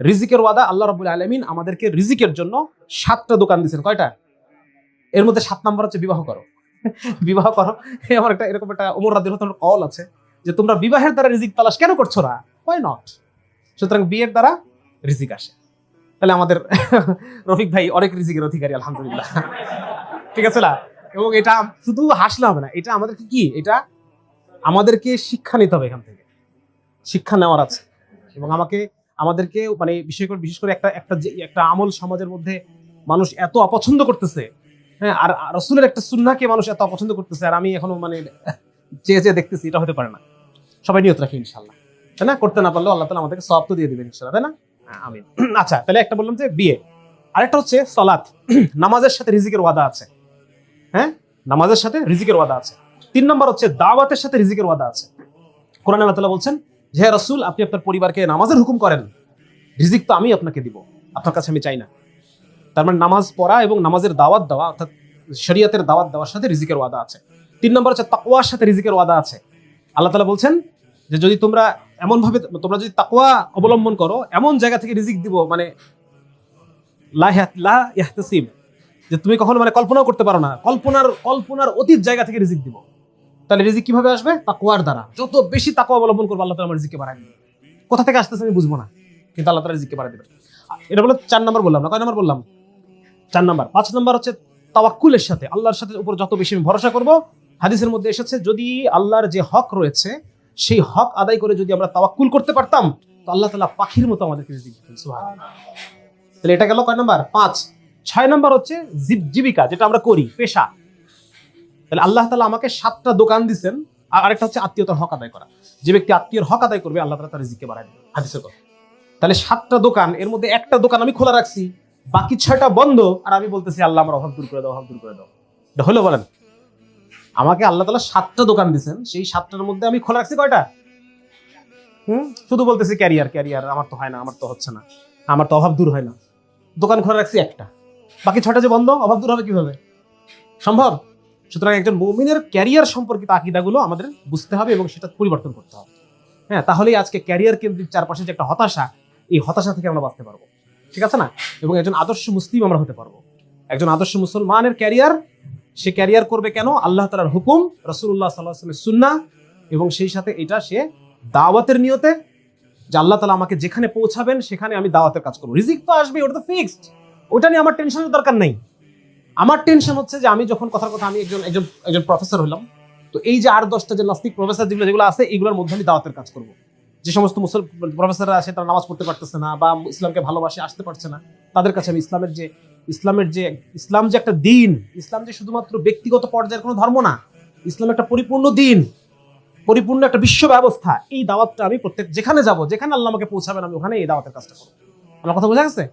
রিজিকের ওয়াদা, আল্লাহ রাব্বুল আলামিন আমাদেরকে রিজিকের জন্য 7টা দোকান দিয়েছেন। কয়টা? এর মধ্যে 7 নাম্বার হচ্ছে বিবাহ করো। বিবাহ করো। আমার একটা এরকম একটা ওমর রাদিয়াল্লাহু তাআলার কল আছে যে তোমরা বিবাহের দ্বারা রিজিক তালাশ কেন করছো না? Why not? সুতরাং বিয়ের দ্বারা রিজিক আসে। তাহলে আমাদের রফিক ভাই অনেক রিজিকের অধিকারী আলহামদুলিল্লাহ। ঠিক আছে না? এবং এটা শুধু হাসলে হবে না, এটা আমাদেরকে কি, এটা আমাদেরকে শিক্ষা নিতে হবে, এখান থেকে শিক্ষা নেওয়ার আছে। এবং আমাদেরকে মানে বিশেষ করে একটা আমল সমাজের মধ্যে মানুষ এত অপছন্দ করতেছে, হ্যাঁ, আর রাসূলের একটা সুন্নাহকে মানুষ এত অপছন্দ করতেছে, আর আমি এখনো মানে চেয়ে চেয়ে দেখতেছি, এটা হতে পারে না। সবাই নিয়ত রাখি ইনশাআল্লাহ, তাই না? করতে না পারলেও আল্লাহ তাআলা আমাদেরকে সওয়াব তো দিয়ে দিবেন ইনশাআল্লাহ, তাই না? আমিন। আচ্ছা, তাহলে একটা বললাম যে বিয়ে, আরেকটা হচ্ছে সালাত। নামাজের সাথে রিজিকের ওয়াদা আছে। হ্যাঁ, নামাজের সাথে রিজিকের ওয়াদা আছে। 3 নম্বর হচ্ছে দাওয়াতের সাথে রিজিকের ওয়াদা আছে। কোরআনে আল্লাহ তাআলা বলছেন যে হে রাসূল, আপনি আপনার পরিবারকে নামাজের হুকুম করেন, রিজিক তো আমি আপনাকে দিব, আপনার কাছে আমি চাই না। তার মানে নামাজ পড়া এবং নামাজের দাওয়াত দেওয়া, অর্থাৎ শরীয়তের দাওয়াত দেওয়ার সাথে রিজিকের ওয়াদা আছে। 3 নম্বর হচ্ছে তাকওয়ার সাথে রিজিকের ওয়াদা আছে। আল্লাহ তাআলা বলছেন যে যদি তোমরা যদি তাকওয়া অবলম্বন করো, এমন জায়গা থেকে রিজিক দিব, মানে লা ইয়াহতাসিব, যে তুমি কখনো মানে কল্পনাও করতে পারো না, কল্পনার অতীত জায়গা থেকে রিজিক দিব। তাহলে রিজিক কিভাবে আসবে? তাকওয়ার দ্বারা। যত বেশি তাকওয়া অবলম্বন করবো, আল্লাহ তাআলা আমার রিজিককে বাড়ায় দিবে। কোথা থেকে আসতেছে আমি বুঝবো না, কিন্তু আল্লাহ তাআলা রিজিককে বাড়ায় দিবে। এটা বলে 4 নম্বর বললাম না? কয় নম্বর বললাম? 4 নম্বর। 5 নম্বর হচ্ছে তাওয়াক্কুলের সাথে, আল্লাহর সাথে উপর যত বেশি আমি ভরসা করব। হাদিসের মধ্যে এসেছে যদি আল্লাহর যে হক রয়েছে সেই হক আদায় করে যদি আমরা তাওয়াক্কুল করতে পারতাম, তো আল্লাহ তাআলা পাখির মতো আমাদেরকে রিজিক দিতেন। সুবহানাল্লাহ। তাহলে এটা গেল কয় নম্বর? 5। 6 নম্বর হচ্ছে জীবিকা, যেটা আমরা করি, পেশা। তাহলে আল্লাহ তাআলা আমাকে 7টা দোকান দিবেন। আর আরেকটা হচ্ছে আত্মীয়তার হক আদায় করা। যে ব্যক্তি আত্মীয়র হক আদায় করবে, আল্লাহ তাআলা তার রিজিককে বাড়ায় দিবেন। হাদিসের কথা। তাহলে 7টা দোকান, এর মধ্যে একটা দোকান আমি খোলা রাখছি, বাকি 6টা বন্ধ, আর আমি বলতেছি আল্লাহ আমার অভাব দূর করে দাও, অভাব দূর করে দাও। এটা হলো? বলেন। আমাকে আল্লাহ তাআলা 7টা দোকান দিবেন, সেই 7টার মধ্যে আমি খোলা রাখছি কয়টা? শুধু বলতেছি ক্যারিয়ার, আমার তো হয় না, আমার তো হচ্ছে না, আমার তো অভাব দূর হয় না। দোকান খোলা রাখছি একটা, বাকি 6টা যে বন্ধ, অভাব দূর হবে কিভাবে? সম্ভব? সুতরাং একজন মুমিনের ক্যারিয়ার সম্পর্কিত আকীদাগুলো আমাদের বুঝতে হবে এবং সেটা পরিবর্তন করতে হবে। হ্যাঁ, তাহলেই আজকে ক্যারিয়ার কেন্দ্রিক চারপাশে যে একটা হতাশা, এই হতাশা থেকে আমরা বাঁচতে পারবো। ঠিক আছে না? এবং একজন আদর্শ মুসলিম আমরা হতে পারবো। একজন আদর্শ মুসলমানের ক্যারিয়ার, সে ক্যারিয়ার করবে কেন? আল্লাহ তাআলার হুকুম, রাসূলুল্লাহ সাল্লাল্লাহু আলাইহি ওয়াসাল্লামের সুন্নাহ, এবং সেই সাথে এটা সে দাওয়াতের নিয়তে, যে আল্লাহ তাআলা আমাকে যেখানে পৌঁছাবেন সেখানে আমি দাওয়াতের কাজ করবো। রিজিক তো আসবে, ওটা তো ফিক্সড, ওটা নিয়ে আমার টেনশনের দরকার নেই। আমার টেনশন হচ্ছে যে আমি যখন কথার কথা আমি একজন প্রফেসর হলাম, তো এই যে 8-10টা যে নাস্তিক প্রফেসর যেগুলো আছে, এগুলোর মধ্যে আমি দাওয়াতের কাজ করবো। যে সমস্ত প্রফেসররা আছে তারা নামাজ পড়তে পারতেছে না বা ইসলামকে ভালোবাসে আসতে পারছে না, তাদের কাছে আমি ইসলাম যে একটা দিন, ইসলাম যে শুধুমাত্র ব্যক্তিগত পর্যায়ের কোনো ধর্ম না, ইসলাম একটা পরিপূর্ণ দিন, পরিপূর্ণ একটা বিশ্ব ব্যবস্থা। এই দাওয়াতটা আমি প্রত্যেক যেখানে যাব, যেখানে আল্লাহ আমাকে পৌঁছাবেন, আমি ওখানে এই দাওয়াতের কাজটা করবো। আমার কথা বোঝা গেছে?